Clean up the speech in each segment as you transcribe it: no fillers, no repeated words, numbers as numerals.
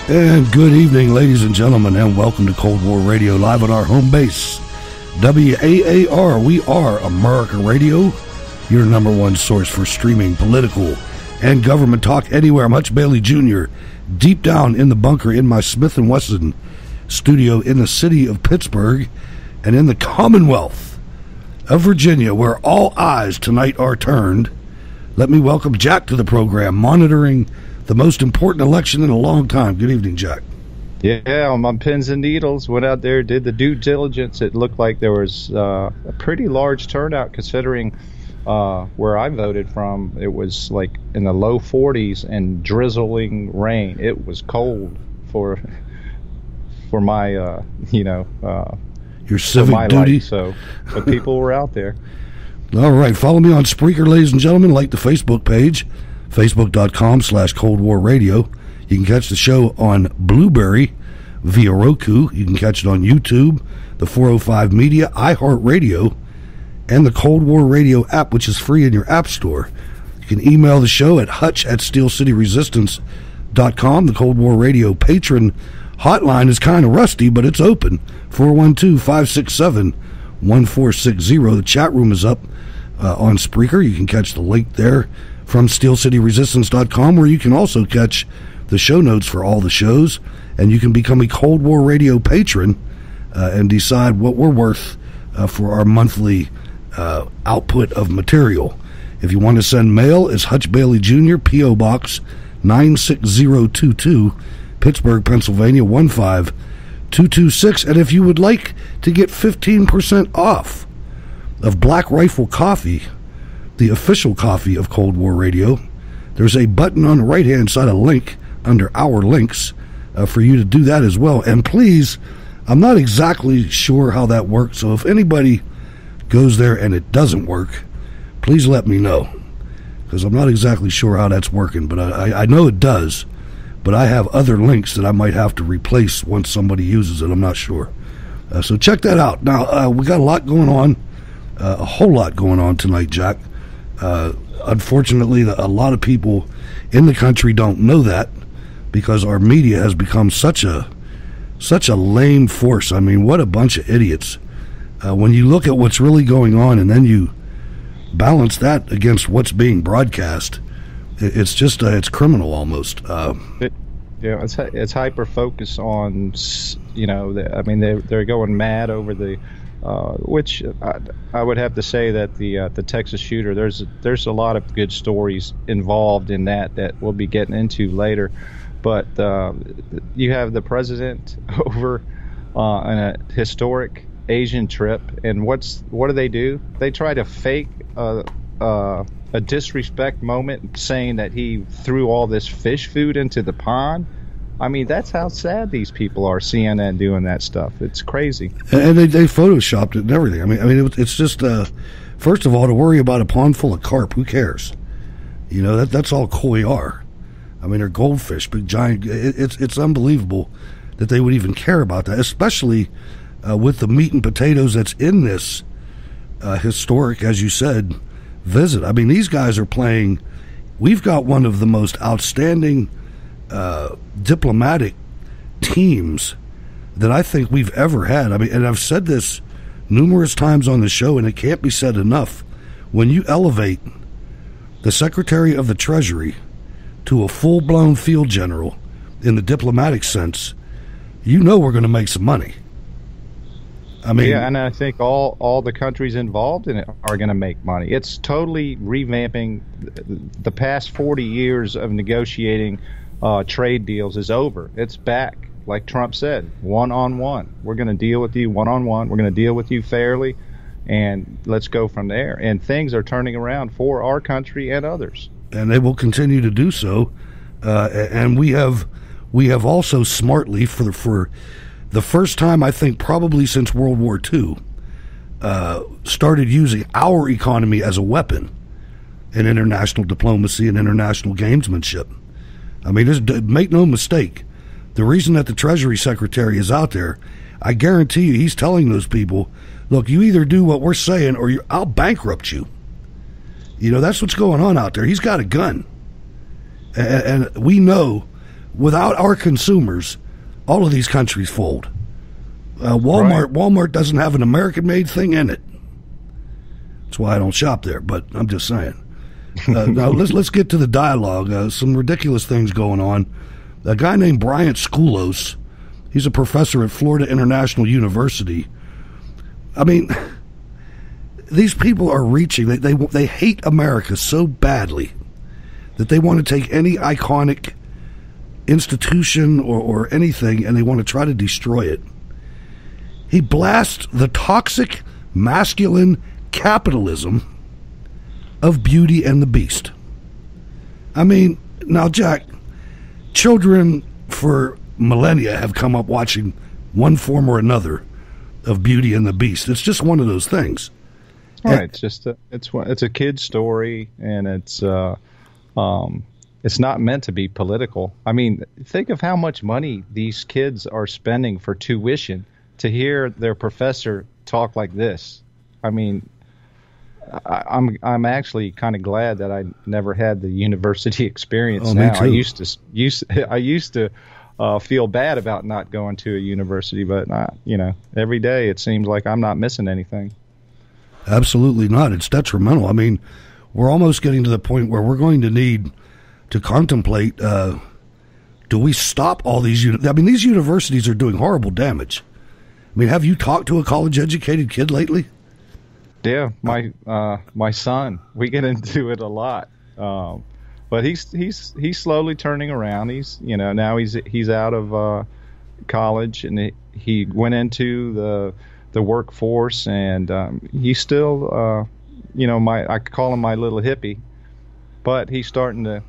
And good evening, ladies and gentlemen, and welcome to Cold War Radio, live on our home base, WAAR. We are America Radio, your number one source for streaming political and government talk anywhere. I'm Hutch Bailey Jr., deep down in the bunker in my Smith & Wesson studio in the city of Pittsburgh and in the Commonwealth of Virginia, where all eyes tonight are turned. Let me welcome Jack to the program, monitoring the most important election in a long time. Good evening, Jack. Yeah, I'm on pins and needles. Went out there, did the due diligence. It looked like there was a pretty large turnout considering where I voted from. It was like in the low 40s and drizzling rain. It was cold for my, your civic duty. But people were out there. All right, follow me on Spreaker, ladies and gentlemen. Like the Facebook page, facebook.com/Cold War Radio. You can catch the show on Blueberry via Roku. You can catch it on YouTube, the 405 Media, iHeartRadio, and the Cold War Radio app, which is free in your app store. You can email the show at hutch@steelcityresistance.com. The Cold War Radio patron hotline is kind of rusty, but it's open, 412-567-1460. The chat room is up on Spreaker. You can catch the link there from steelcityresistance.com, where you can also catch the show notes for all the shows, and you can become a Cold War Radio patron and decide what we're worth for our monthly output of material. If you want to send mail, it's Hutch Bailey Jr., P.O. Box 96022, Pittsburgh, Pennsylvania 15226. And if you would like to get 15% off of Black Rifle Coffee, the official coffee of Cold War Radio, there's a button on the right-hand side, a link under Our Links, for you to do that as well. And please, I'm not exactly sure how that works, so if anybody goes there and it doesn't work, please let me know, because I'm not exactly sure how that's working, but I know it does, but I have other links that I might have to replace once somebody uses it. I'm not sure. So check that out. Now, we got a lot going on, a whole lot going on tonight, Jack. Unfortunately, a lot of people in the country don't know that, because our media has become such a lame force. I mean, what a bunch of idiots. When you look at what's really going on and then you balance that against what's being broadcast, it's just it's criminal almost. It's hyper focus on, they're going mad over the which I would have to say that the Texas shooter, there's a lot of good stories involved in that we'll be getting into later, but you have the president over on a historic Asian trip, and what do? They try to fake a disrespect moment, saying that he threw all this fish food into the pond. I mean, that's how sad these people are, CNN doing that stuff. It's crazy. And they photoshopped it and everything. I mean, it's just, first of all, to worry about a pond full of carp, who cares? You know, that's all koi are. I mean, they're goldfish, big giant. It's unbelievable that they would even care about that, especially with the meat and potatoes that's in this historic, as you said, visit. I mean, these guys are playing. We've got one of the most outstanding diplomatic teams that I think we've ever had. I mean, and I've said this numerous times on the show, and it can't be said enough. When you elevate the Secretary of the Treasury to a full-blown field general in the diplomatic sense, you know we're going to make some money. I mean, yeah, and I think all the countries involved in it are going to make money. It's totally revamping the past 40 years of negotiating trade deals is over. It's back, like Trump said, one-on-one. We're going to deal with you one-on-one. We're going to deal with you fairly, and let's go from there. And things are turning around for our country and others. And they will continue to do so. And we have also smartly, for the first time, I think, probably since World War II, started using our economy as a weapon in international diplomacy and international gamesmanship. I mean, make no mistake, the reason that the Treasury Secretary is out there, I guarantee you he's telling those people, look, you either do what we're saying or I'll bankrupt you. You know, that's what's going on out there. He's got a gun. And we know without our consumers, all of these countries fold. Walmart doesn't have an American-made thing in it. That's why I don't shop there, but I'm just saying. Now, let's get to the dialogue. Some ridiculous things going on. A guy named Bryant Schoolos, he's a professor at Florida International University. I mean, these people are reaching. They hate America so badly that they want to take any iconic institution or anything, and they want to try to destroy it. He blasts the toxic masculine capitalism of Beauty and the Beast. I mean, now, Jack, children for millennia have come up watching one form or another of Beauty and the Beast. It's just one of those things. Right. It's just it's a kid's story, and it's not meant to be political. I mean, think of how much money these kids are spending for tuition to hear their professor talk like this. I mean, I'm actually kind of glad that I never had the university experience. Me too. I used to feel bad about not going to a university, but every day it seems like I'm not missing anything. Absolutely not. It's detrimental. I mean, we're almost getting to the point where we're going to need to contemplate, do we stop all these these universities are doing horrible damage. I mean, have you talked to a college-educated kid lately? Yeah, my son. We get into it a lot, but he's slowly turning around. Now he's out of college, and he went into the workforce, and he's still I call him my little hippie, but he's starting to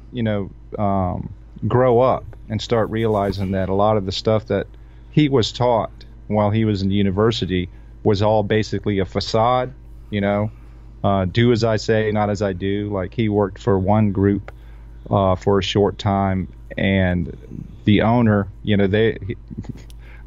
grow up and start realizing that a lot of the stuff that he was taught while he was in university was all basically a facade. Do as I say, not as I do. Like, he worked for one group for a short time, and the owner,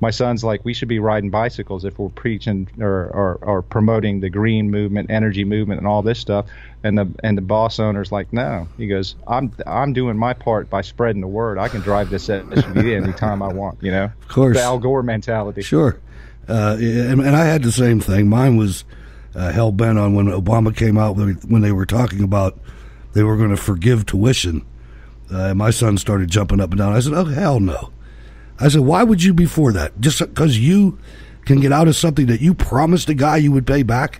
my son's like, we should be riding bicycles if we're preaching or promoting the green movement, energy movement, and all this stuff. And the boss owner's like, no. He goes, I'm doing my part by spreading the word. I can drive this SUV anytime I want. Of course, the Al Gore mentality. Sure, and I had the same thing. Mine was hell bent on when Obama came out, when they were talking about they were going to forgive tuition. My son started jumping up and down. I said, oh, hell no. I said, why would you be for that? Just because you can get out of something that you promised a guy you would pay back?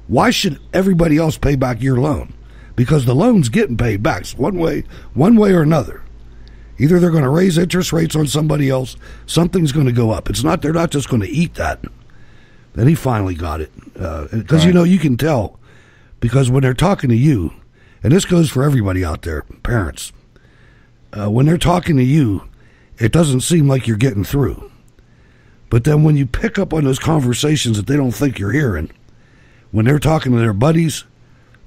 Why should everybody else pay back your loan? Because the loan's getting paid back one way or another. Either they're going to raise interest rates on somebody else, something's going to go up. They're not just going to eat that. Then he finally got it. Because, right. You can tell, because when they're talking to you, and this goes for everybody out there, parents, when they're talking to you, it doesn't seem like you're getting through. But then when you pick up on those conversations that they don't think you're hearing, when they're talking to their buddies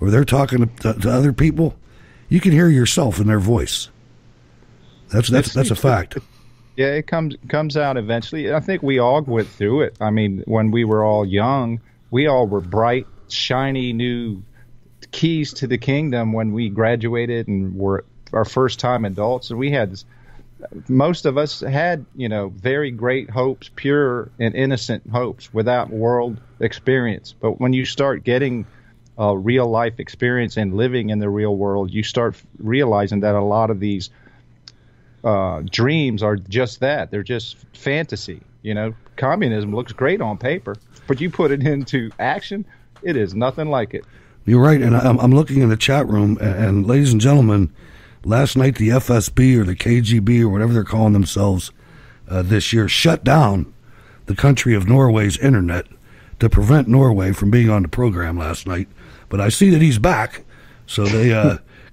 or they're talking to other people, you can hear yourself in their voice. That's a fact. Yeah, it comes out eventually. I think we all went through it. I mean, when we were all young, we all were bright, shiny new keys to the kingdom when we graduated and were our first time adults. And we had, most of us had, very great hopes, pure and innocent hopes without world experience. But when you start getting real life experience and living in the real world, you start realizing that a lot of these dreams are just that. They're just fantasy. Communism looks great on paper, but you put it into action, it is nothing like it. You're right, and I'm looking in the chat room, and ladies and gentlemen, last night the FSB or the KGB or whatever they're calling themselves this year shut down the country of Norway's internet to prevent Norway from being on the program last night. But I see that he's back, so they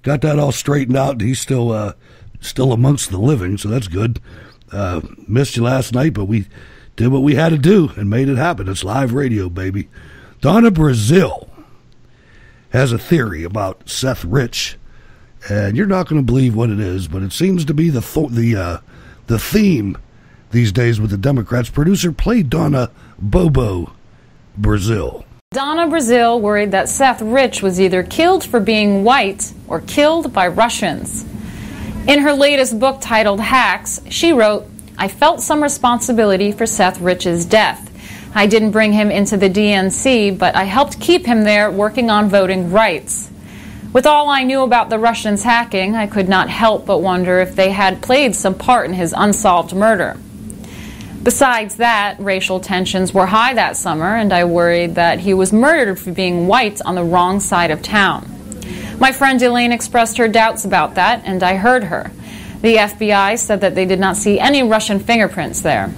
got that all straightened out, and he's still amongst the living, so that's good. Missed you last night, but we did what we had to do and made it happen. It's live radio, baby. Donna Brazil has a theory about Seth Rich, and you're not going to believe what it is, but it seems to be the theme these days with the Democrats. Producer, play Donna Bobo Brazil. Donna Brazil worried that Seth Rich was either killed for being white or killed by Russians. In her latest book titled Hacks, she wrote, "I felt some responsibility for Seth Rich's death. I didn't bring him into the DNC, but I helped keep him there working on voting rights. With all I knew about the Russians hacking, I could not help but wonder if they had played some part in his unsolved murder. Besides that, racial tensions were high that summer, and I worried that he was murdered for being white on the wrong side of town. My friend Elaine expressed her doubts about that, and I heard her. The FBI said that they did not see any Russian fingerprints there."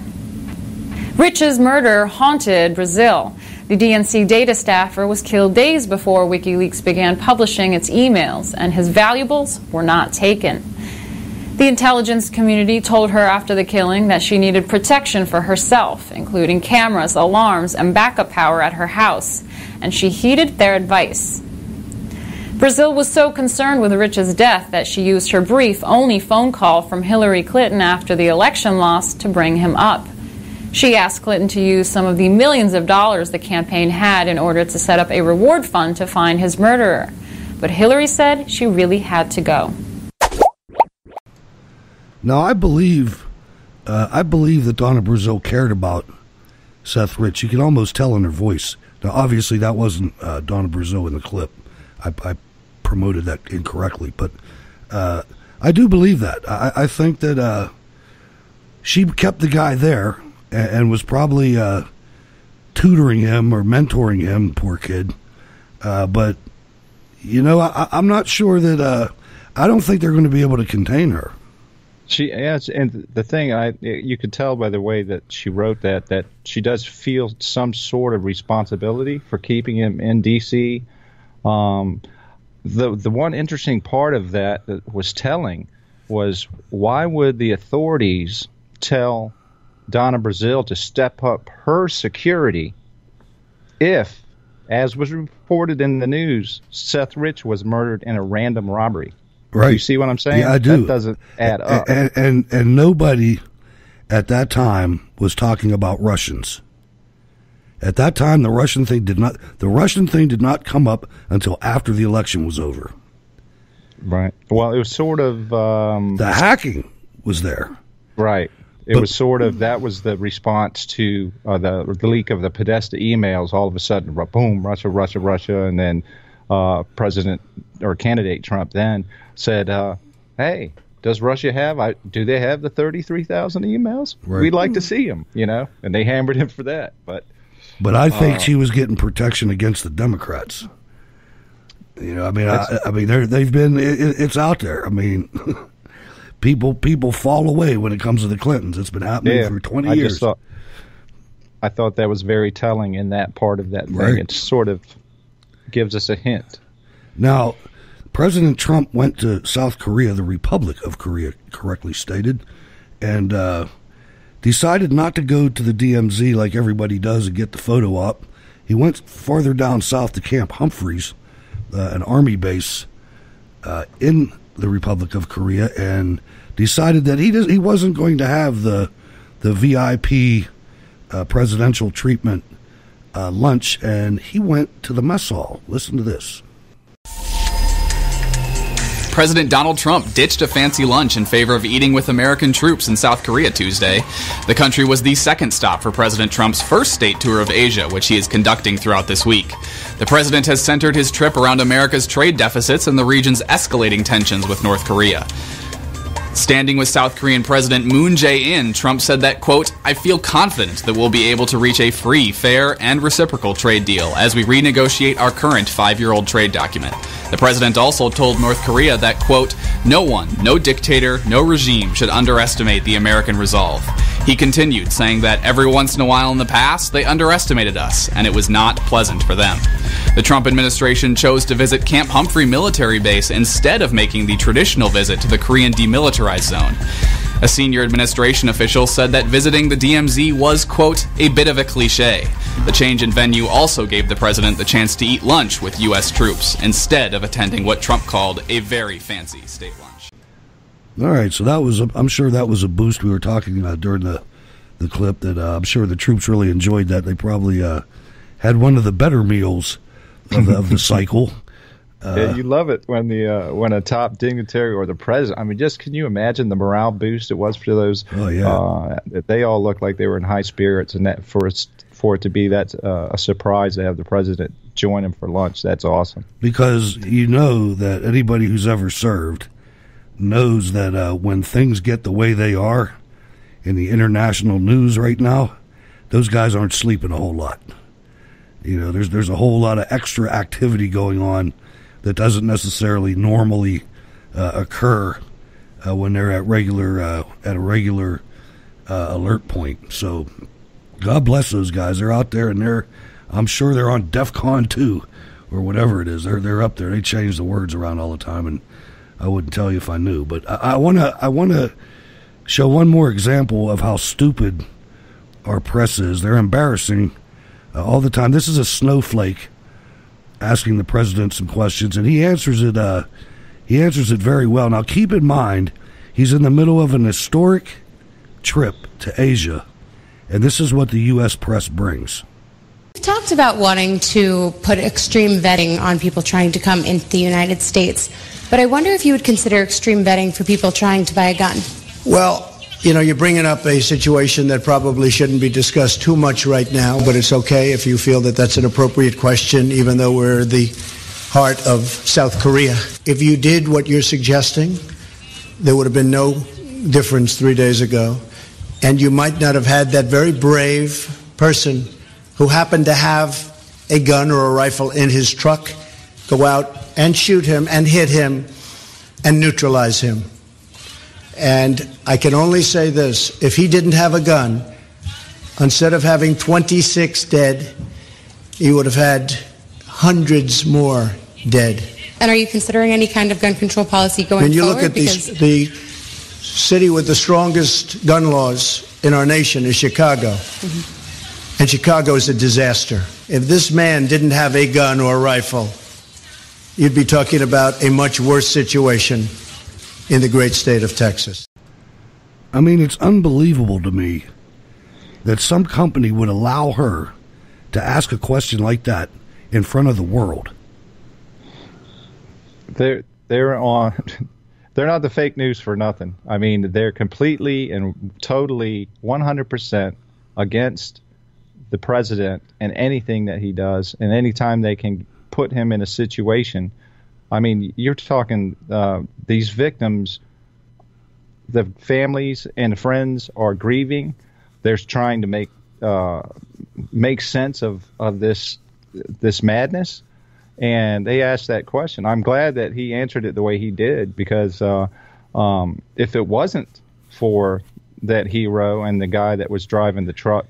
Rich's murder haunted Brazil. The DNC data staffer was killed days before WikiLeaks began publishing its emails, and his valuables were not taken. The intelligence community told her after the killing that she needed protection for herself, including cameras, alarms, and backup power at her house, and she heeded their advice. Brazil was so concerned with Rich's death that she used her brief only phone call from Hillary Clinton after the election loss to bring him up. She asked Clinton to use some of the millions of dollars the campaign had in order to set up a reward fund to find his murderer. But Hillary said she really had to go. Now, I believe that Donna Brazil cared about Seth Rich. You can almost tell in her voice. Now, obviously, that wasn't Donna Brazil in the clip. I promoted that incorrectly, but I do believe that. I think that she kept the guy there and was probably tutoring him or mentoring him, poor kid. But, you know, I'm not sure that I don't think they're going to be able to contain her. And the thing, you could tell by the way that she wrote that she does feel some sort of responsibility for keeping him in D.C. The one interesting part of that was telling was, why would the authorities tell Donna Brazil to step up her security if, as was reported in the news, Seth Rich was murdered in a random robbery? Right. You see what I'm saying? Yeah, I do. That doesn't add up. And nobody at that time was talking about Russians. At that time, the Russian thing did not come up until after the election was over. Right. Well, it was sort of the hacking was there. Right. It was sort of, that was the response to the leak of the Podesta emails. All of a sudden, boom, Russia, Russia, Russia, and then President or candidate Trump then said, "Hey, does Russia do they have the 33,000 emails? Right. We'd like to see them, you know." And they hammered him for that. But I think she was getting protection against the Democrats. You know, I mean, they've been. It's out there. I mean, people fall away when it comes to the Clintons. It's been happening for 20 years. I thought that was very telling in that part of that thing. Right. It sort of gives us a hint. Now, President Trump went to South Korea, the Republic of Korea, correctly stated, and decided not to go to the DMZ like everybody does and get the photo op. He went farther down south to Camp Humphreys, an army base in the Republic of Korea, and decided that he wasn't going to have the VIP presidential treatment lunch, and he went to the mess hall. Listen to this. President Donald Trump ditched a fancy lunch in favor of eating with American troops in South Korea Tuesday. The country was the second stop for President Trump's first state tour of Asia, which he is conducting throughout this week. The president has centered his trip around America's trade deficits and the region's escalating tensions with North Korea. Standing with South Korean President Moon Jae-in, Trump said that, quote, "I feel confident that we'll be able to reach a free, fair, and reciprocal trade deal as we renegotiate our current 5-year-old trade document." The president also told North Korea that, quote, "No one, no dictator, no regime should underestimate the American resolve." He continued, saying that every once in a while in the past, they underestimated us, and it was not pleasant for them. The Trump administration chose to visit Camp Humphrey military base instead of making the traditional visit to the Korean demilitarized zone. A senior administration official said that visiting the DMZ was, quote, "a bit of a cliche." The change in venue also gave the president the chance to eat lunch with U.S. troops instead of attending what Trump called a very fancy state lunch. All right, so I'm sure that was a boost. We were talking during the clip that I'm sure the troops really enjoyed that. They probably had one of the better meals of the cycle. Yeah, you love it when when a top dignitary or the president. I mean, just can you imagine the morale boost it was for those? Oh yeah, they all looked like they were in high spirits, and that for it to be that a surprise to have the president join him for lunch. That's awesome. Because you know that anybody who's ever served knows that when things get the way they are in the international news right now, those guys aren't sleeping a whole lot. You know, there's a whole lot of extra activity going on that doesn't necessarily normally occur when they're at a regular alert point. So God bless those guys. They're out there, and I'm sure they're on DEFCON 2 or whatever it is. They're up there. They change the words around all the time, and I wouldn't tell you if I knew. But I want to show one more example of how stupid our press is. They're embarrassing all the time. This is a snowflake asking the president some questions, and he answers it. He answers it very well. Now, keep in mind, he's in the middle of an historic trip to Asia, and this is what the U.S. press brings. You've talked about wanting to put extreme vetting on people trying to come into the United States, but I wonder if you would consider extreme vetting for people trying to buy a gun. Well, you know, you're bringing up a situation that probably shouldn't be discussed too much right now, but it's okay if you feel that that's an appropriate question, even though we're the heart of South Korea. If you did what you're suggesting, there would have been no difference 3 days ago, and you might not have had that very brave person who happened to have a gun or a rifle in his truck go out and shoot him and hit him and neutralize him. And I can only say this, if he didn't have a gun, instead of having 26 dead, he would have had hundreds more dead. And are you considering any kind of gun control policy going forward? When you look at the city with the strongest gun laws in our nation is Chicago. Mm-hmm. And Chicago is a disaster. If this man didn't have a gun or a rifle, you'd be talking about a much worse situation in the great state of Texas. I mean, it's unbelievable to me that some company would allow her to ask a question like that in front of the world. They're not the fake news for nothing. I mean, they're completely and totally 100% against the president and anything that he does, and anytime they can put him in a situation. I mean, you're talking these victims, the families and friends are grieving. They're trying to make sense of this madness, and they asked that question. I'm glad that he answered it the way he did, because if it wasn't for that hero and the guy that was driving the truck,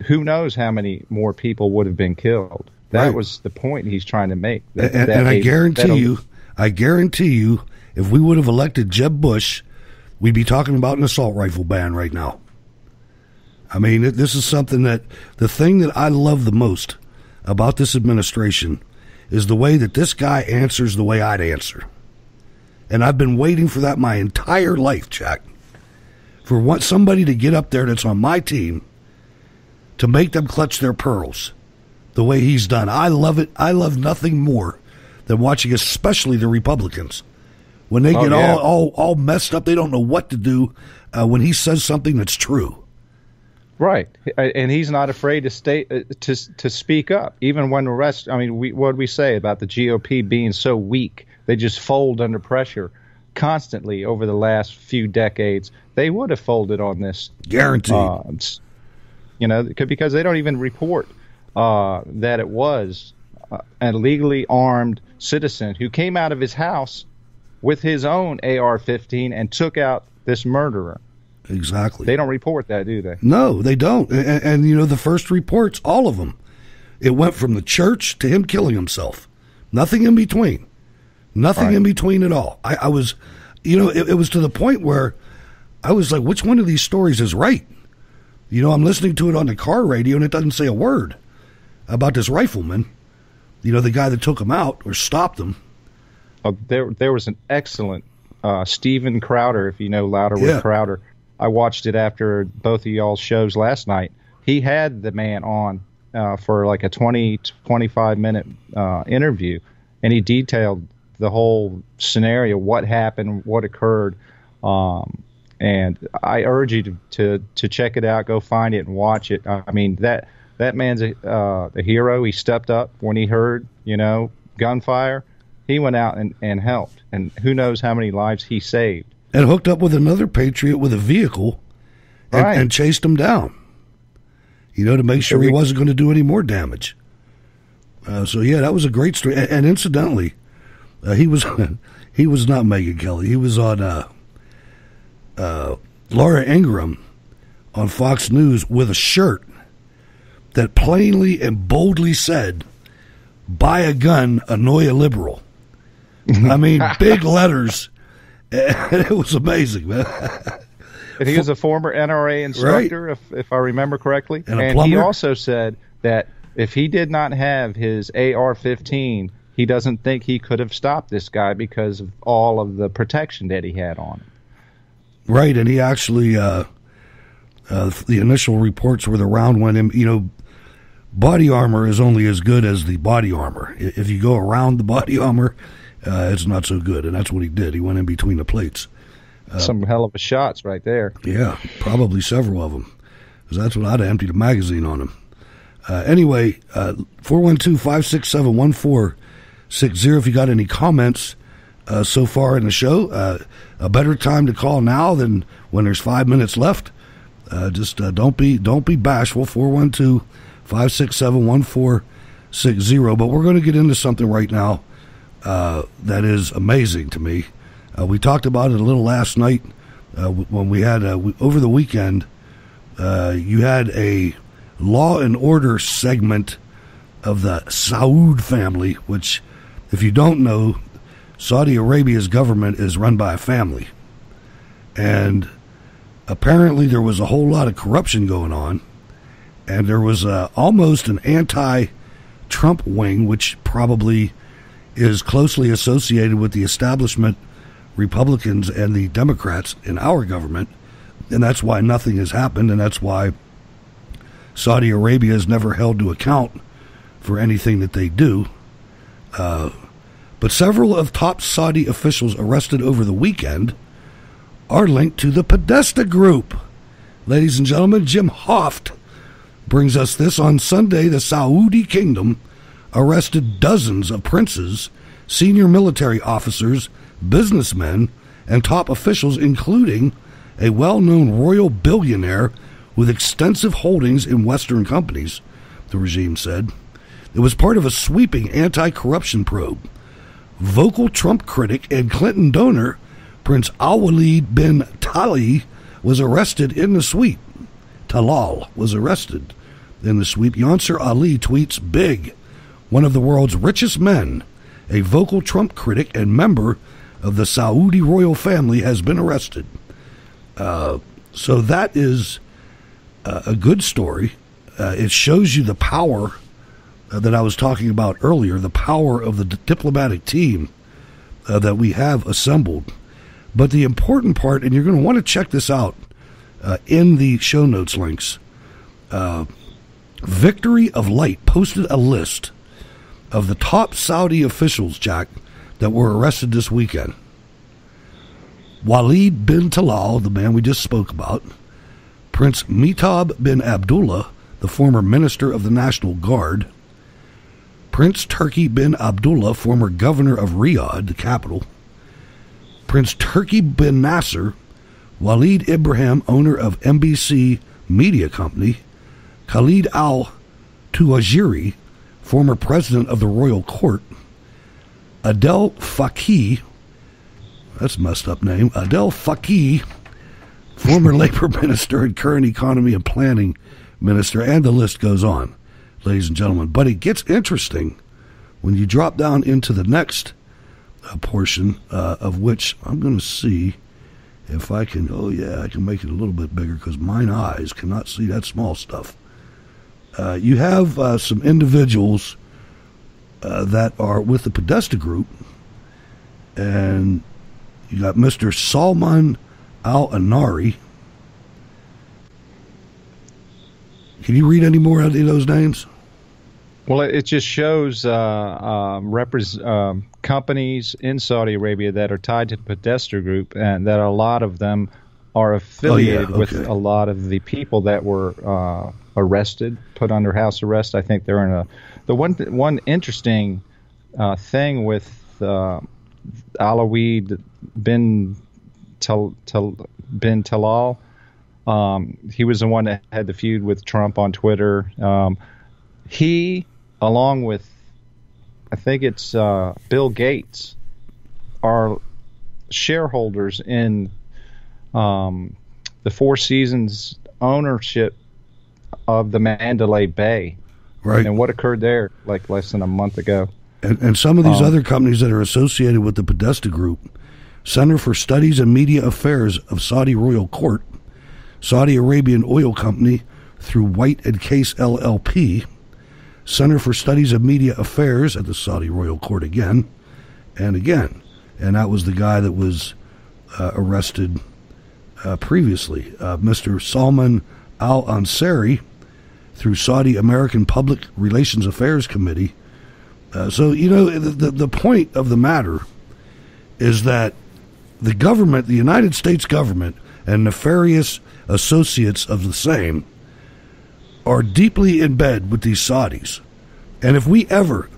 who knows how many more people would have been killed. That was the point he's trying to make. And I guarantee you, if we would have elected Jeb Bush, we'd be talking about an assault rifle ban right now. I mean, this is something that the thing that I love the most about this administration is the way that this guy answers the way I'd answer. And I've been waiting for that my entire life, Jack. For somebody to get up there that's on my team to make them clutch their pearls the way he's done. I love it. I love nothing more than watching, especially the Republicans, when they get all messed up. They don't know what to do when he says something that's true. Right, and he's not afraid to speak up, even when the rest. I mean, what did we say about the GOP being so weak? They just fold under pressure constantly over the last few decades. They would have folded on this, guaranteed. Because they don't even report that it was a legally armed citizen who came out of his house with his own AR-15 and took out this murderer. Exactly. They don't report that, do they? No, they don't. And the first reports, all of them, it went from the church to him killing himself. Nothing in between. Nothing in between at all. I was, it was to the point where I was like, which one of these stories is right? I'm listening to it on the car radio, and it doesn't say a word about this rifleman, the guy that took him out or stopped him. There was an excellent Steven Crowder, if you know Louderwood Crowder. I watched it after both of y'all's shows last night. He had the man on for like a 20, 25-minute interview, and he detailed the whole scenario, what happened, what occurred. And I urge you to check it out, go find it and watch it. I mean, that man's a hero. He stepped up when he heard, gunfire. He went out and helped, and who knows how many lives he saved. And hooked up with another patriot with a vehicle and chased him down, to make sure he wasn't going to do any more damage. So, yeah, that was a great story. And incidentally, he was not Megyn Kelly. He was on Laura Ingraham on Fox News with a shirt that plainly and boldly said, "Buy a gun, annoy a liberal." I mean, big letters. It was amazing, man. And he was a former NRA instructor, right, if I remember correctly. And he also said that if he did not have his AR-15, he doesn't think he could have stopped this guy because of all of the protection that he had on him. Right, and he actually, the initial reports where the round went in, body armor is only as good as the body armor. If you go around the body armor, it's not so good, and that's what he did. He went in between the plates. Some hell of a shots right there. Yeah, probably several of them, because that's what I'd have emptied a magazine on him. Anyway, 412-567-1460 if you got any comments so far in the show. A better time to call now than when there's 5 minutes left. Just don't be bashful. 412-567-1460. But we're going to get into something right now that is amazing to me. We talked about it a little last night when we had over the weekend. You had a Law and Order segment of the Saud family, which, if you don't know, Saudi Arabia's government is run by a family. And apparently there was a whole lot of corruption going on, and there was almost an anti-Trump wing, which probably is closely associated with the establishment Republicans and the Democrats in our government, and that's why nothing has happened, and that's why Saudi Arabia is never held to account for anything that they do. But several of top Saudi officials arrested over the weekend are linked to the Podesta group. Ladies and gentlemen, Jim Hoft brings us this. On Sunday, the Saudi kingdom arrested dozens of princes, senior military officers, businessmen, and top officials, including a well-known royal billionaire with extensive holdings in Western companies, the regime said. It was part of a sweeping anti-corruption probe. Vocal Trump critic and Clinton donor Prince Al-Walid bin Talal was arrested in the sweep. Yasser Ali tweets, "Big, one of the world's richest men, a vocal Trump critic and member of the Saudi royal family, has been arrested." So that is a good story. It shows you the power that I was talking about earlier, the power of the diplomatic team that we have assembled. But the important part, and you're going to want to check this out in the show notes links, Victory of Light posted a list of the top Saudi officials, Jack, that were arrested this weekend. Walid bin Talal, the man we just spoke about, Prince Mehtab bin Abdullah, the former minister of the National Guard, Prince Turki bin Abdullah, former governor of Riyadh, the capital, Prince Turki bin Nasser, Walid Ibrahim, owner of MBC Media Company, Khalid al-Tuwajiri, former president of the Royal Court, Adel Faqih, that's a messed up name, Adel Faqih, former labor minister and current economy and planning minister, and the list goes on, ladies and gentlemen. But it gets interesting when you drop down into the next portion, of which I'm going to see if I can, I can make it a little bit bigger because mine eyes cannot see that small stuff. You have some individuals that are with the Podesta group, and you got Mr. Salman al-Anari. Can you read any more of those names? Well, it just shows companies in Saudi Arabia that are tied to the Podesta group, and that a lot of them are affiliated with a lot of the people that were arrested, put under house arrest. I think they're in the one interesting thing with Alawi bin Talal. He was the one that had the feud with Trump on Twitter. He, along with, I think it's Bill Gates, are shareholders in the Four Seasons ownership of the Mandalay Bay. Right. And what occurred there like less than a month ago. And some of these other companies that are associated with the Podesta Group: Center for Studies and Media Affairs of Saudi Royal Court, Saudi Arabian Oil Company through White and Case LLP, Center for Studies of Media Affairs at the Saudi Royal Court again and again. And that was the guy that was arrested previously, Mr. Salman Al-Ansari, through Saudi American Public Relations Affairs Committee. So, the point of the matter is that the government, the United States government, and nefarious associates of the same are deeply in bed with these Saudis. And if we ever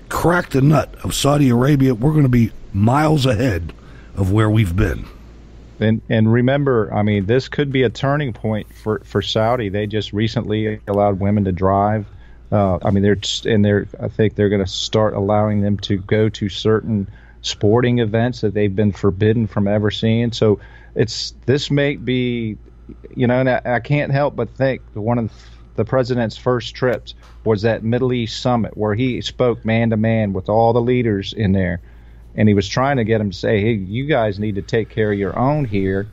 crack the nut of Saudi Arabia, we're going to be miles ahead of where we've been. And remember, I mean, this could be a turning point for Saudi. They just recently allowed women to drive. I think they're going to start allowing them to go to certain sporting events that they've been forbidden from ever seeing. So this may be, and I can't help but think one of the president's first trips was that Middle East summit where he spoke man to man with all the leaders in there. And he was trying to get them to say, hey, you guys need to take care of your own here.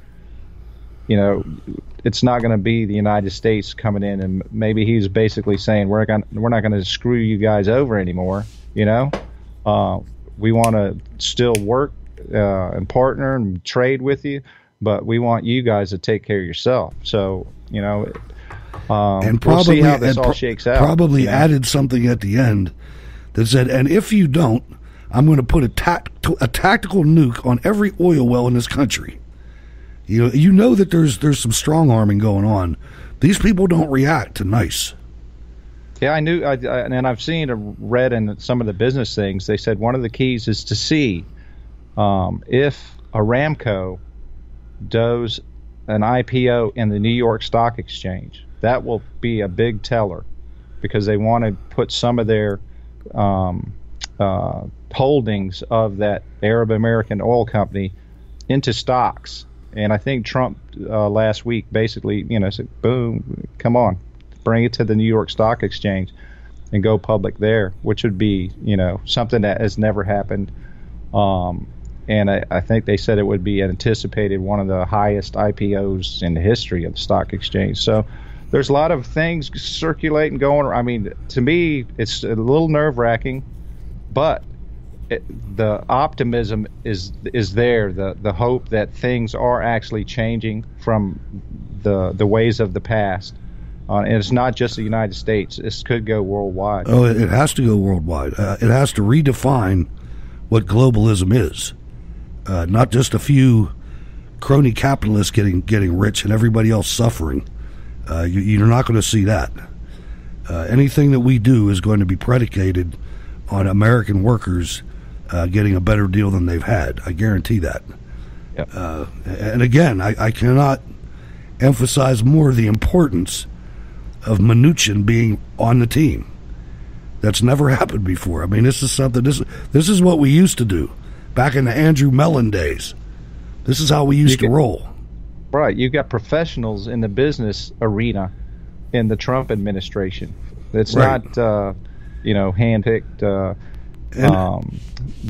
It's not going to be the United States coming in, and maybe he's basically saying we're not going to screw you guys over anymore. We want to still work and partner and trade with you, but we want you guys to take care of yourself. So, and probably, we'll see how this all shakes out. Probably added something at the end that said, and if you don't, I'm going to put a tactical nuke on every oil well in this country. You know that there's some strong arming going on. These people don't react to nice. Yeah, I knew, and I've read in some of the business things. They said one of the keys is to see if Aramco does an IPO in the New York Stock Exchange. That will be a big teller, because they want to put some of their holdings of that Arab American oil company into stocks. And I think Trump last week basically, said, boom, come on, bring it to the New York Stock Exchange and go public there, which would be, something that has never happened. And I think they said it would be anticipated one of the highest IPOs in the history of the stock exchange. So there's a lot of things circulating, going. I mean, to me, it's a little nerve-wracking, but the optimism is there. The hope that things are actually changing from the ways of the past. And it's not just the United States. This could go worldwide. Oh, it has to go worldwide. It has to redefine what globalism is. Not just a few crony capitalists getting rich and everybody else suffering. You're not going to see that. Anything that we do is going to be predicated on American workers getting a better deal than they've had. I guarantee that. Yep. And again, I cannot emphasize more the importance of Mnuchin being on the team. That's never happened before. I mean, this is something. This is what we used to do back in the Andrew Mellon days. This is how we used to roll. Right. You got professionals in the business arena in the Trump administration. It's right. Not, handpicked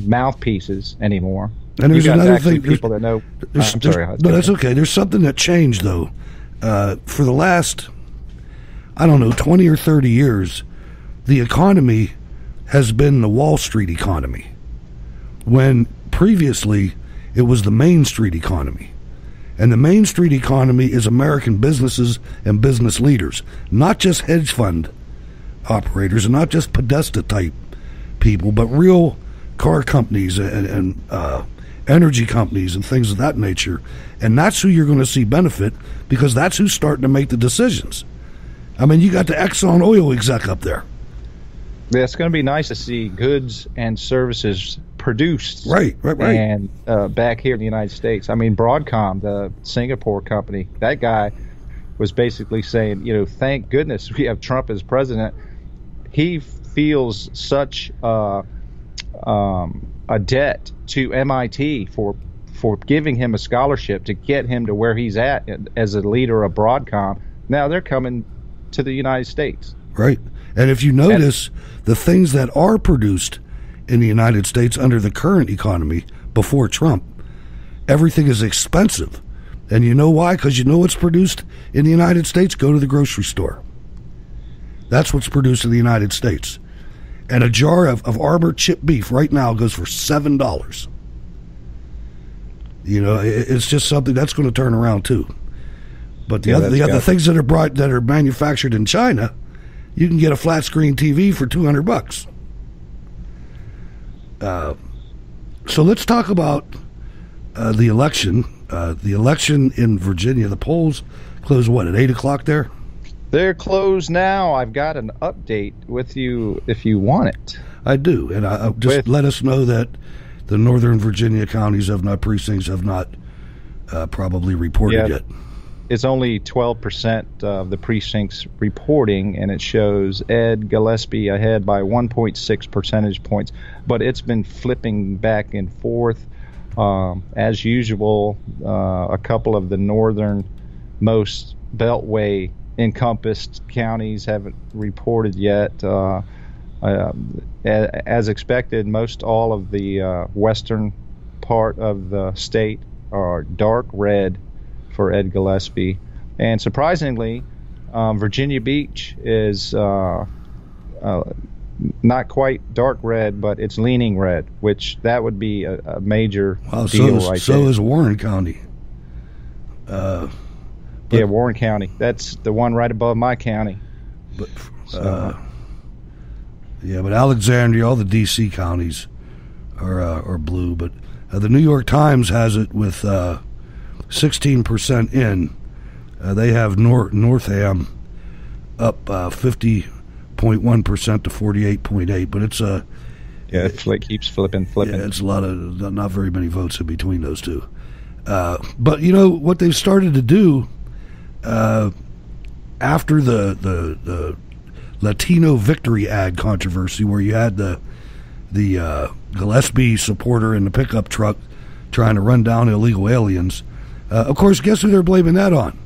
mouthpieces anymore. And there's another thing. People that know. I'm sorry. No, that's okay. There's something that changed, though. For the last, 20 or 30 years, the economy has been the Wall Street economy, when previously it was the Main Street economy. And the Main Street economy is American businesses and business leaders, not just hedge fund operators, and not just Podesta type people, but real car companies and energy companies and things of that nature. And that's who you're going to see benefit, because that's who's starting to make the decisions. I mean, you got the Exxon oil exec up there. Yeah, it's going to be nice to see goods and services produced, right, and back here in the United States. I mean, Broadcom, the Singapore company, that guy was basically saying, thank goodness we have Trump as president. He feels such a debt to MIT for giving him a scholarship to get him to where he's at as a leader of Broadcom. Now they're coming to the United States. Right. And if you notice, the things that are produced in the United States under the current economy before Trump, everything is expensive. And you know why? Because you know what's produced in the United States? Go to the grocery store. That's what's produced in the United States. And a jar of Arbor chip beef right now goes for $7. It's just something that's going to turn around too. But the other things that are manufactured in China, you can get a flat screen TV for $200. So let's talk about the election. The election in Virginia. The polls close at 8:00 there? They're closed now. I've got an update with you if you want it. I do, and just let us know that the Northern Virginia counties precincts have not probably reported yet. It's only 12% of the precincts reporting, and it shows Ed Gillespie ahead by 1.6 percentage points. But it's been flipping back and forth. As usual, a couple of the northernmost beltway encompassed counties haven't reported yet. As expected, most all of the western part of the state are dark red for Ed Gillespie, and surprisingly, Virginia Beach is not quite dark red, but it's leaning red, which that would be a major deal right there. So is Warren County. Warren County. That's the one right above my county. But but Alexandria, all the D.C. counties are blue. But the New York Times has it with 16% in. They have Northam up 50.1% to 48.8. But it's it keeps flipping. Yeah, it's a lot of not very many votes in between those two. But what they've started to do after the Latino victory ad controversy, where you had the Gillespie supporter in the pickup truck trying to run down illegal aliens. Of course, guess who they're blaming that on?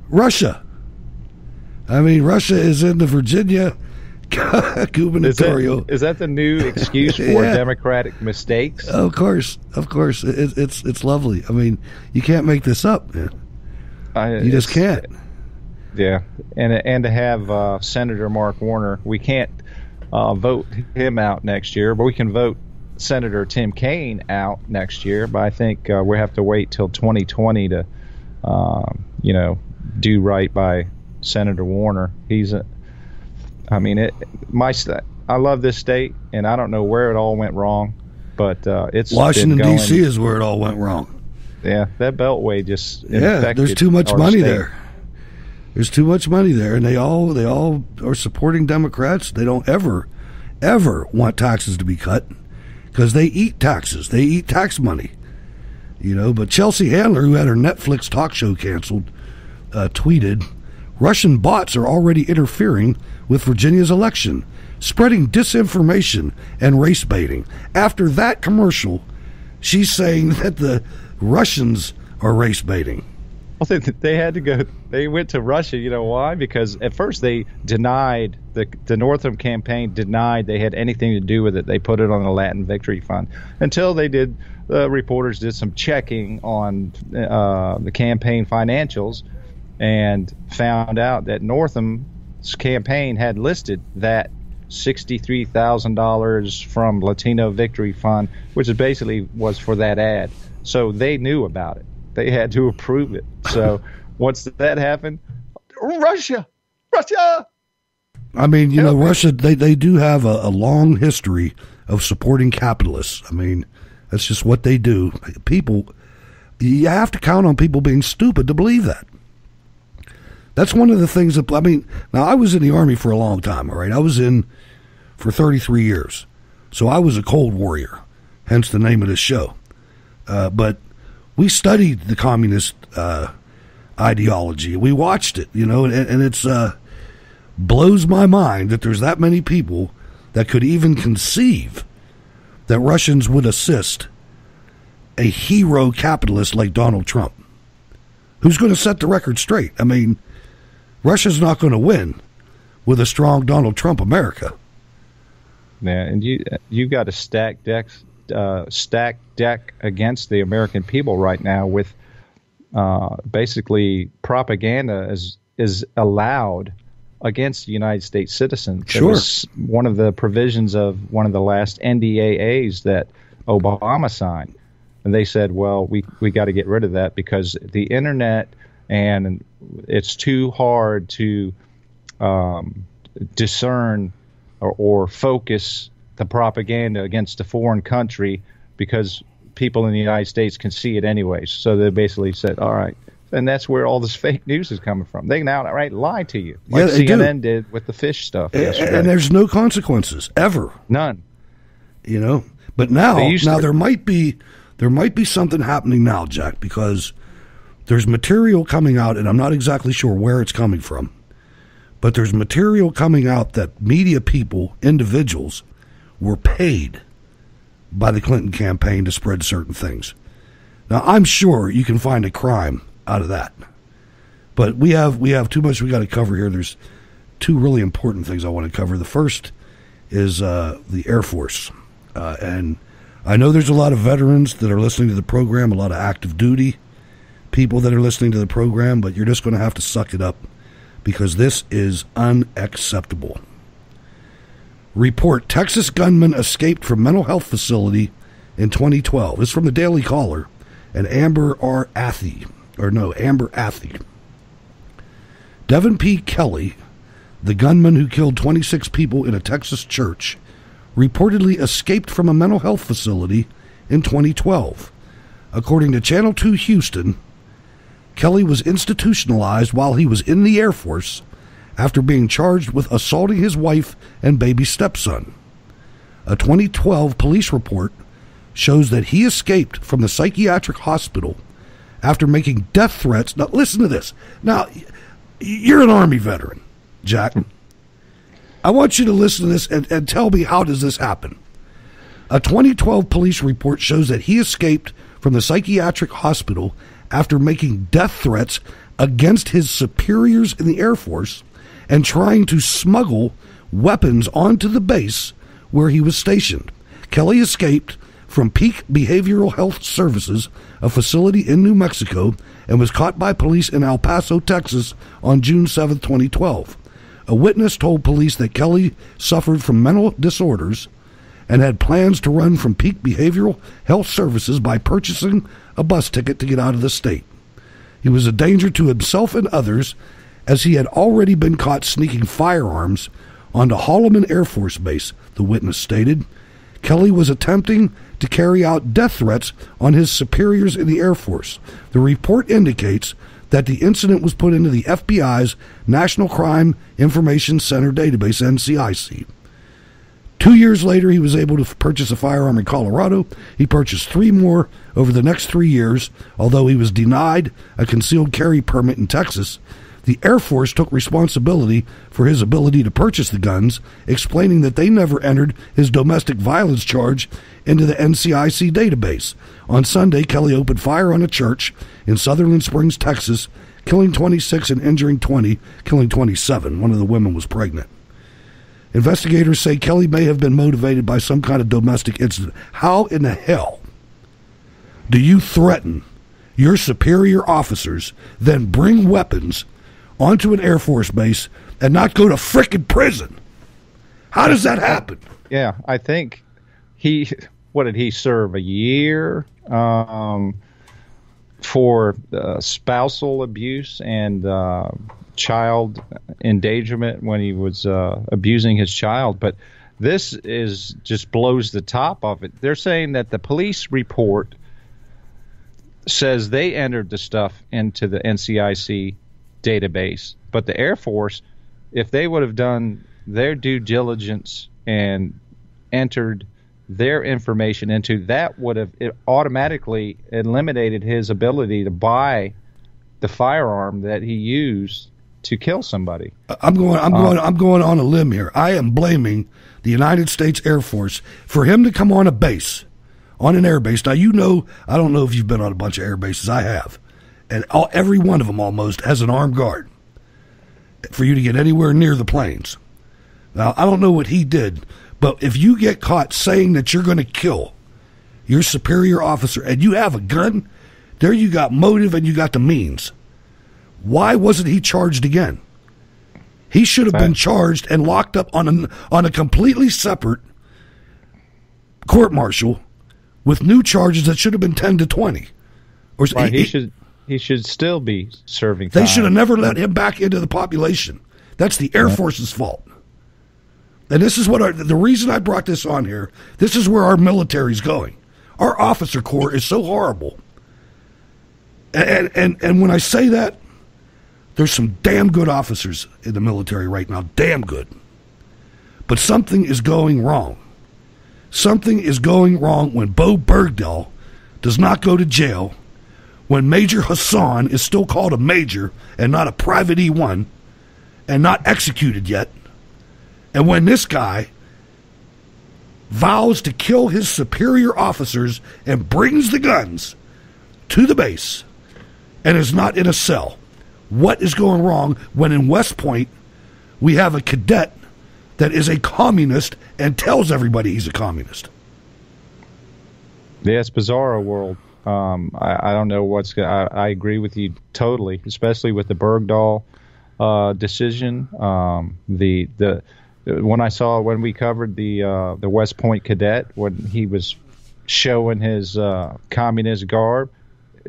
Russia. I mean, Russia is in the Virginia gubernatorial. Is that the new excuse for Democratic mistakes? Of course. It's lovely. I mean, you can't make this up, man. You just can't. Yeah, and to have Senator Mark Warner, we can't vote him out next year, but we can vote Senator Tim Kaine out next year. But I think we have to wait till 2020 to, do right by Senator Warner. I love this state, and I don't know where it all went wrong, but it's Washington D.C. is where it all went wrong. Yeah, that beltway just infected there's too much money state. there. There's too much money there, and they all are supporting Democrats. They don't ever want taxes to be cut because they eat taxes. They eat tax money, But Chelsea Handler, who had her Netflix talk show canceled, tweeted, "Russian bots are already interfering with Virginia's election, spreading disinformation and race baiting." After that commercial, she's saying that the Russians are race baiting. Well, they had to go. They went to Russia. You know why? Because at first they denied the Northam campaign denied they had anything to do with it. They put it on the Latin Victory Fund until they did. Reporters did some checking on the campaign financials and found out that Northam's campaign had listed that $63,000 from Latino Victory Fund, which basically was for that ad. So they knew about it. They had to approve it. So once that happened, Russia. I mean, you know, Russia, they do have a long history of supporting capitalists. I mean, that's just what they do. People, you have to count on people being stupid to believe that. That's one of the things that, I mean, now I was in the Army for a long time, all right? I was in for 33 years. So I was a Cold Warrior, hence the name of this show. But we studied the communist ideology. We watched it, you know, and it's blows my mind that there's that many people that could even conceive that Russians would assist a hero capitalist like Donald Trump. Who's going to set the record straight? I mean, Russia's not going to win with a strong Donald Trump America. Yeah, and you've got a stacked deck against the American people right now with basically propaganda is allowed against United States citizens. Sure. It was one of the provisions of one of the last NDAAs that Obama signed. And they said, well, we got to get rid of that because the internet, and it's too hard to discern or focus the propaganda against a foreign country because people in the United States can see it anyways. So they basically said, all right. And that's where all this fake news is coming from. They can outright lie to you, like CNN did with the fish stuff yesterday. And there's no consequences, ever. None. You know? But now there might be something happening now, Jack, because there's material coming out, and I'm not exactly sure where it's coming from, but there's material coming out that media people, individuals, were paid by the Clinton campaign to spread certain things. Now, I'm sure you can find a crime out of that, but we have too much we got to cover here. There's two really important things I want to cover. The first is the Air Force, and I know there's a lot of veterans that are listening to the program, a lot of active duty people that are listening to the program, but you're just going to have to suck it up because this is unacceptable. Report: Texas gunman escaped from mental health facility in 2012. This is from the Daily Caller and Amber Athey. Devin P. Kelly, the gunman who killed 26 people in a Texas church, reportedly escaped from a mental health facility in 2012. According to Channel 2 Houston, Kelly was institutionalized while he was in the Air Force after being charged with assaulting his wife and baby stepson. A 2012 police report shows that he escaped from the psychiatric hospital after making death threats. Now, listen to this. Now, you're an Army veteran, Jack. I want you to listen to this and tell me, how does this happen? A 2012 police report shows that he escaped from the psychiatric hospital after making death threats against his superiors in the Air Force and trying to smuggle weapons onto the base where he was stationed. Kelly escaped from Peak Behavioral Health Services, a facility in New Mexico, and was caught by police in El Paso, Texas on June 7, 2012. A witness told police that Kelly suffered from mental disorders and had plans to run from Peak Behavioral Health Services by purchasing a bus ticket to get out of the state. He was a danger to himself and others, as he had already been caught sneaking firearms onto Holloman Air Force Base, the witness stated. Kelly was attempting to carry out death threats on his superiors in the Air Force. The report indicates that the incident was put into the FBI's National Crime Information Center database, NCIC. 2 years later, he was able to purchase a firearm in Colorado. He purchased 3 more over the next 3 years, although he was denied a concealed carry permit in Texas. The Air Force took responsibility for his ability to purchase the guns, explaining that they never entered his domestic violence charge into the NCIC database. On Sunday, Kelly opened fire on a church in Sutherland Springs, Texas, killing 26 and injuring 20, killing 27. One of the women was pregnant. Investigators say Kelly may have been motivated by some kind of domestic incident. How in the hell do you threaten your superior officers, then bring weapons onto an Air Force base and not go to frickin' prison? How does that happen? Yeah, I think what did he serve, a year? for spousal abuse and child endangerment when he was abusing his child. But this is just blows the top of it. They're saying that the police report says they entered the stuff into the NCIC database, but the Air Force, if they would have done their due diligence and entered their information into that, would have automatically eliminated his ability to buy the firearm that he used to kill somebody. I'm going on a limb here. I am blaming the United States Air Force for him to come on a base, on an air base. Now, I don't know if you've been on a bunch of air bases. I have. And every one of them almost has an armed guard for you to get anywhere near the planes. Now, I don't know what he did, but if you get caught saying that you're going to kill your superior officer and you have a gun, there you got motive and you got the means. Why wasn't he charged again? He should have been charged and locked up on a completely separate court-martial with new charges that should have been 10 to 20. Or right, he should still be serving time. They should have never let him back into the population. That's the Air Force's fault. And this is what the reason I brought this on here, this is where our military's going. Our officer corps is so horrible. And when I say that, there's some damn good officers in the military right now, damn good. But something is going wrong. Something is going wrong when Bo Bergdahl does not go to jail, when Major Hassan is still called a major and not a private E1 and not executed yet, and when this guy vows to kill his superior officers and brings the guns to the base and is not in a cell. What is going wrong when in West Point we have a cadet that is a communist and tells everybody he's a communist? Yeah, it's bizarro world. I don't know what's going to... I agree with you totally, especially with the Bergdahl decision. When we covered the West Point cadet, when he was showing his communist garb,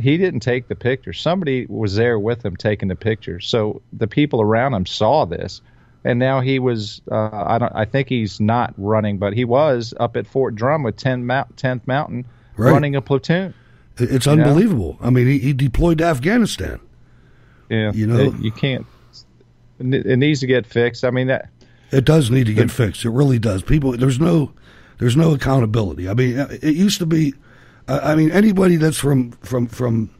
he didn't take the picture. Somebody was there with him taking the picture. So the people around him saw this, and now he was. I think he's not running, but he was up at Fort Drum with 10th Mountain running a platoon. It's unbelievable. I mean, he deployed to Afghanistan. Yeah, you can't. It needs to get fixed. I mean that. It does need to get fixed. It really does. People, there's no accountability. I mean, it used to be. I mean, anybody that's from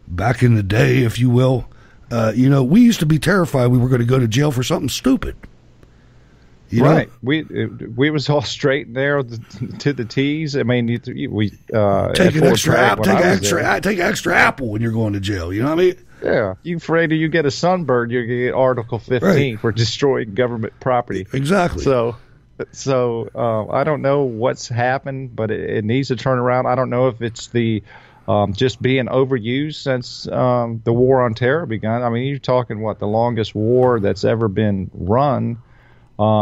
back in the day, if you will, we used to be terrified we were going to go to jail for something stupid. Right. We was all straight and narrow to the T's. I mean, we take an extra apple. Take extra apple when you're going to jail. You know what I mean? Yeah. You afraid you get a sunburn, you're going to get Article 15 for destroying government property. Exactly. So I don't know what's happened, but it needs to turn around. I don't know if it's the just being overused since the war on terror began. I mean, you're talking the longest war that's ever been run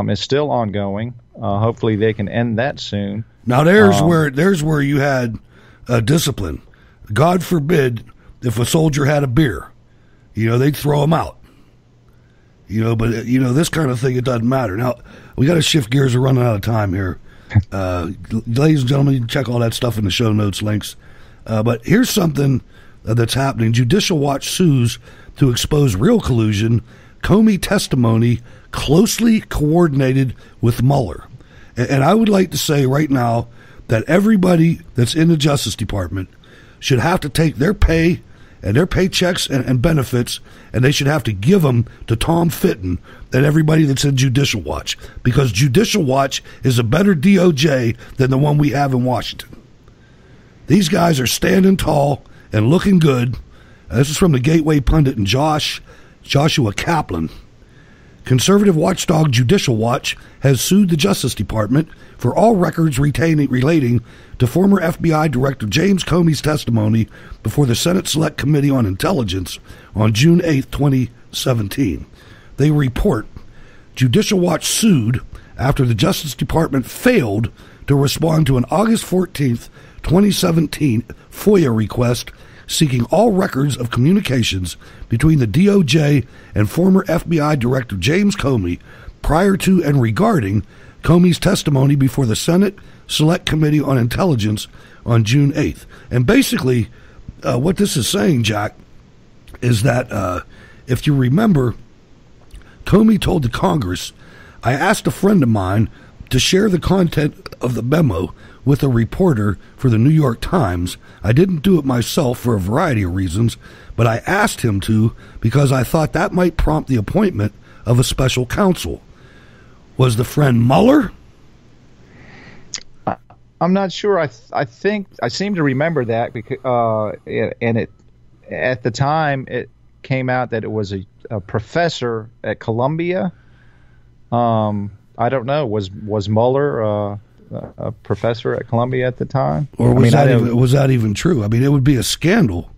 is still ongoing. Hopefully they can end that soon. Now there's where you had discipline. God forbid if a soldier had a beer, they'd throw him out. But this kind of thing, it doesn't matter. Now, we got to shift gears. We're running out of time here. Ladies and gentlemen, you can check all that stuff in the show notes links. But here's something that's happening. Judicial Watch sues to expose real collusion. Comey testimony closely coordinated with Mueller. And I would like to say right now that everybody that's in the Justice Department should have to take their pay and their paychecks and benefits, and they should have to give them to Tom Fitton and everybody that's in Judicial Watch, because Judicial Watch is a better DOJ than the one we have in Washington. These guys are standing tall and looking good. This is from the Gateway Pundit and Joshua Kaplan. Conservative watchdog Judicial Watch has sued the Justice Department for all records relating to former FBI Director James Comey's testimony before the Senate Select Committee on Intelligence on June 8, 2017. They report Judicial Watch sued after the Justice Department failed to respond to an August 14, 2017 FOIA request seeking all records of communications between the DOJ and former FBI Director James Comey prior to and regarding Comey's testimony before the Senate Select Committee on Intelligence on June 8th. And basically, what this is saying, Jack, is that if you remember, Comey told the Congress, I asked a friend of mine to share the content of the memo with a reporter for the New York Times. I didn't do it myself for a variety of reasons, but I asked him to because I thought that might prompt the appointment of a special counsel. Was the friend Mueller? I'm not sure. I think I seem to remember that because and it at the time it came out that it was a professor at Columbia. I don't know. Was Mueller a professor at Columbia at the time? Or was that even true? I mean, it would be a scandal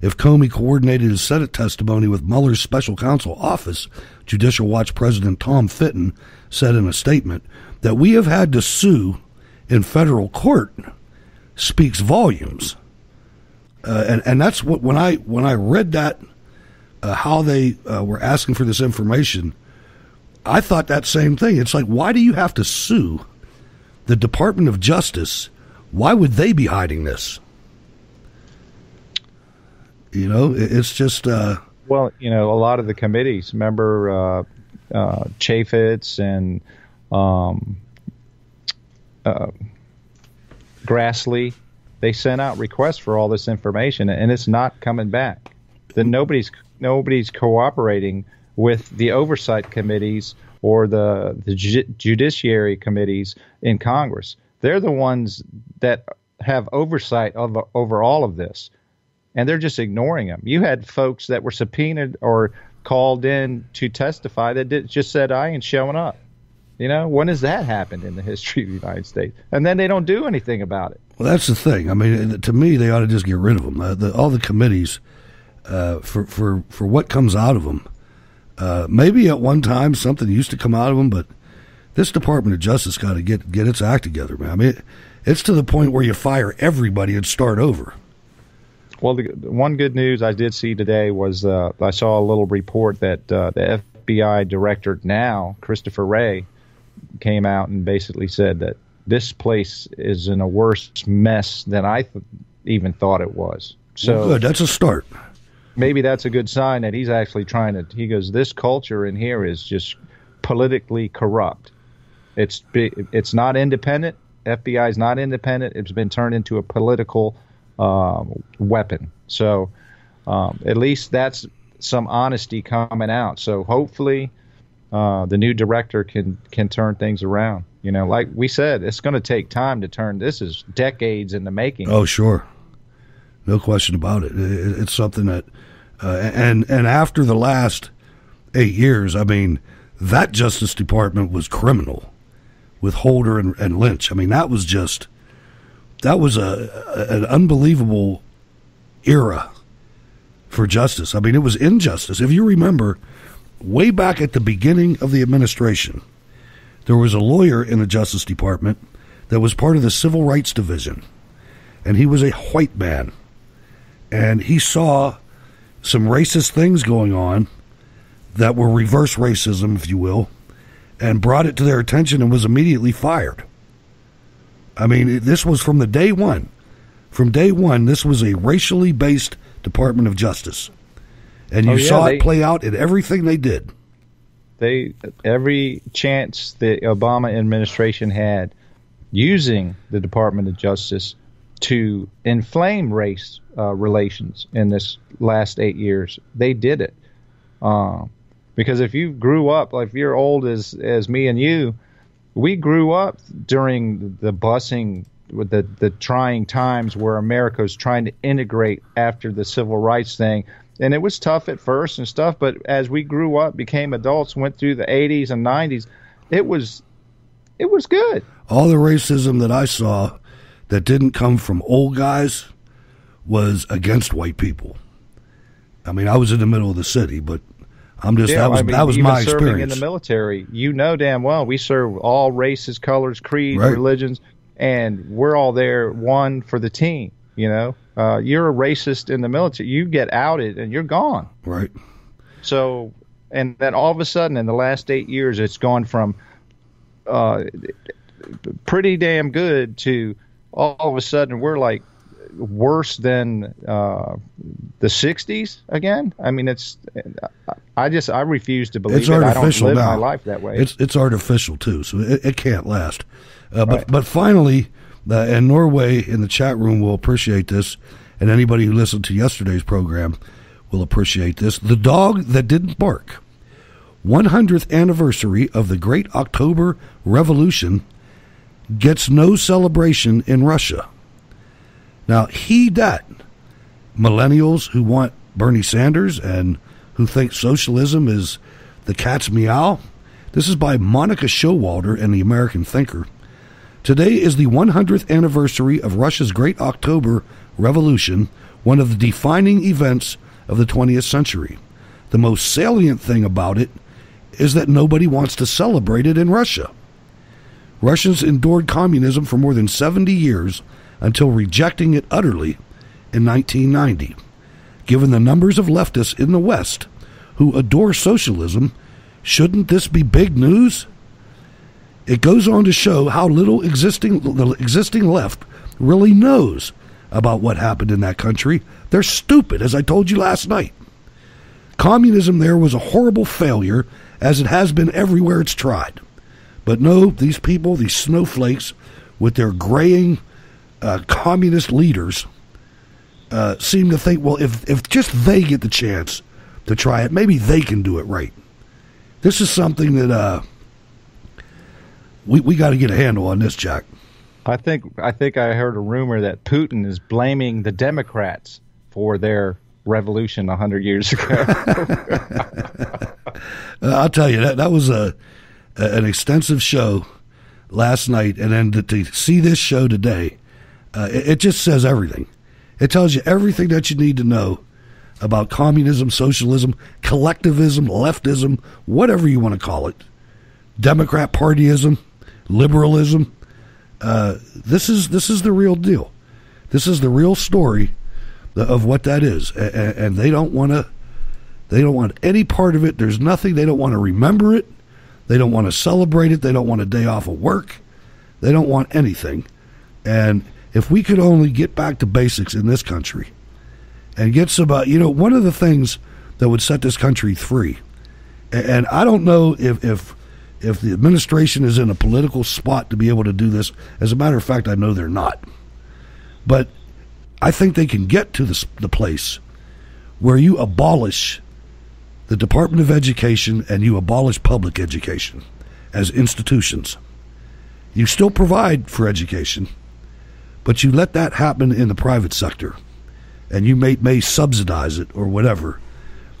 if Comey coordinated his Senate testimony with Mueller's special counsel office. Judicial Watch President Tom Fitton said in a statement that we have had to sue in federal court speaks volumes. And that's what when I read that how they were asking for this information, I thought that same thing. It's like, why do you have to sue the Department of Justice? Why would they be hiding this? You know, it's just... Well, you know, a lot of the committees, remember Chaffetz and Grassley, they sent out requests for all this information, and it's not coming back. Then nobody's cooperating with the oversight committees or the judiciary committees in Congress. They're the ones that have oversight over all of this, and they're just ignoring them. You had folks that were subpoenaed or called in to testify that just said, I ain't showing up. You know, when has that happened in the history of the United States? And then they don't do anything about it. Well, that's the thing. I mean, to me, they ought to just get rid of them. All the committees, for what comes out of them. Maybe at one time something used to come out of them, but this Department of Justice got to get its act together, man. I mean, it's to the point where you fire everybody and start over. Well, the one good news I did see today was I saw a little report that the FBI director now, Christopher Wray, came out and basically said that this place is in a worse mess than I even thought it was. So well, good. That's a start. Maybe that's a good sign that he's actually trying to. He goes, this culture in here is just politically corrupt. It's not independent. FBI is not independent. It's been turned into a political weapon. So at least that's some honesty coming out. So hopefully the new director can turn things around. You know, like we said, it's going to take time to turn. This is decades in the making. Oh, sure. No question about it. It's something that, and after the last 8 years, I mean, that Justice Department was criminal with Holder and Lynch. I mean, that was an unbelievable era for justice. I mean, it was injustice. If you remember, way back at the beginning of the administration, there was a lawyer in the Justice Department that was part of the Civil Rights Division, and he was a white man. And he saw some racist things going on that were reverse racism, if you will, and brought it to their attention and was immediately fired. I mean, this was from the day one. From day one, this was a racially based Department of Justice. And you saw it play out in everything they did. Every chance the Obama administration had using the Department of Justice to inflame race relations in this last 8 years, they did it. Because if you grew up, like if you're old as me and you, we grew up during the busing, with the trying times where America was trying to integrate after the civil rights thing. And it was tough at first and stuff, but as we grew up, became adults, went through the 80s and 90s, it was good. All the racism that I saw that didn't come from old guys was against white people. I mean, I was in the middle of the city, but I'm just that was my experience. Serving in the military, you know damn well we serve all races, colors, creeds, religions, and we're all there one for the team. You know, you're a racist in the military. You get outed and you're gone. Right. So, and then all of a sudden in the last 8 years, it's gone from pretty damn good to all of a sudden we're like worse than the 60s again. I mean, I refuse to believe it's it. Artificial I don't live now. my life that way. It's artificial too, so it can't last. But finally, and Norway in the chat room will appreciate this, and anybody who listened to yesterday's program will appreciate this. The dog that didn't bark. 100th anniversary of the Great October Revolution gets no celebration in Russia. Now, heed that. Millennials who want Bernie Sanders and who think socialism is the cat's meow. This is by Monica Showalter in the American Thinker. Today is the 100th anniversary of Russia's Great October Revolution, one of the defining events of the 20th century. The most salient thing about it is that nobody wants to celebrate it in Russia. Russians endured communism for more than 70 years until rejecting it utterly in 1990. Given the numbers of leftists in the West who adore socialism, shouldn't this be big news? It goes on to show how little the existing left really knows about what happened in that country. They're stupid, as I told you last night. Communism there was a horrible failure, as it has been everywhere it's tried. But no, these people, these snowflakes, with their graying communist leaders, seem to think, well, if just they get the chance to try it, maybe they can do it right. This is something that we got to get a handle on this, Jack. I think I heard a rumor that Putin is blaming the Democrats for their revolution 100 years ago. I'll tell you, that was an extensive show last night, and then to see this show today, it just says everything. It tells you everything that you need to know about communism, socialism, collectivism, leftism, whatever you want to call it, Democrat partyism, liberalism. This is the real deal. This is the real story of what that is, and they don't want any part of it. There's nothing. They don't want to remember it. They don't want to celebrate it. They don't want a day off of work. They don't want anything. And if we could only get back to basics in this country and get some, one of the things that would set this country free, and I don't know if the administration is in a political spot to be able to do this. As a matter of fact, I know they're not. But I think they can get to the place where you abolish the Department of Education and you abolish public education as institutions. You still provide for education, but you let that happen in the private sector, and you may subsidize it or whatever.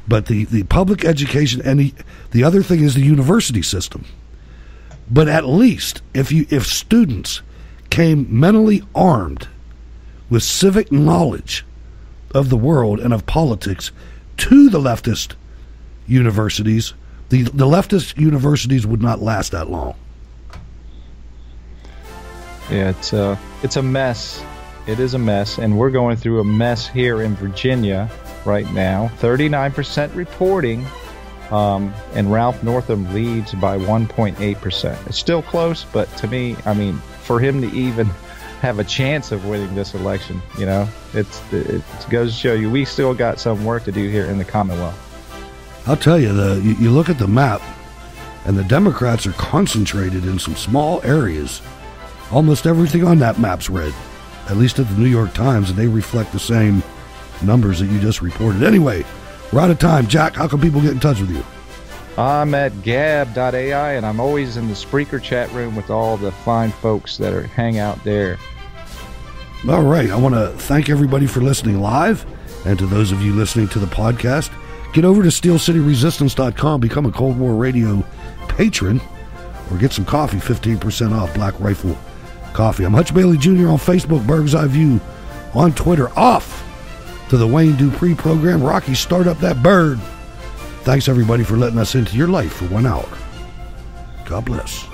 But the public education, and the other thing is the university system. But at least if students came mentally armed with civic knowledge of the world and of politics to the leftist universities, the leftist universities would not last that long. Yeah, it's a mess. It is a mess, and we're going through a mess here in Virginia right now. 39% reporting, and Ralph Northam leads by 1.8%. It's still close, but to me, I mean, for him to even have a chance of winning this election, it goes to show you we still got some work to do here in the Commonwealth. I'll tell you, you look at the map, and the Democrats are concentrated in some small areas. Almost everything on that map's red, at least at the New York Times, and they reflect the same numbers that you just reported. Anyway, we're out of time. Jack, how can people get in touch with you? I'm at gab.ai, and I'm always in the Spreaker chat room with all the fine folks that hang out there. All right. I want to thank everybody for listening live, and to those of you listening to the podcast, get over to SteelCityResistance.com, become a Cold War Radio patron, or get some coffee, 15% off Black Rifle Coffee. I'm Hutch Bailey Jr. on Facebook, Bird's Eye View on Twitter. Off to the Wayne Dupree program. Rocky, start up that bird. Thanks, everybody, for letting us into your life for 1 hour. God bless.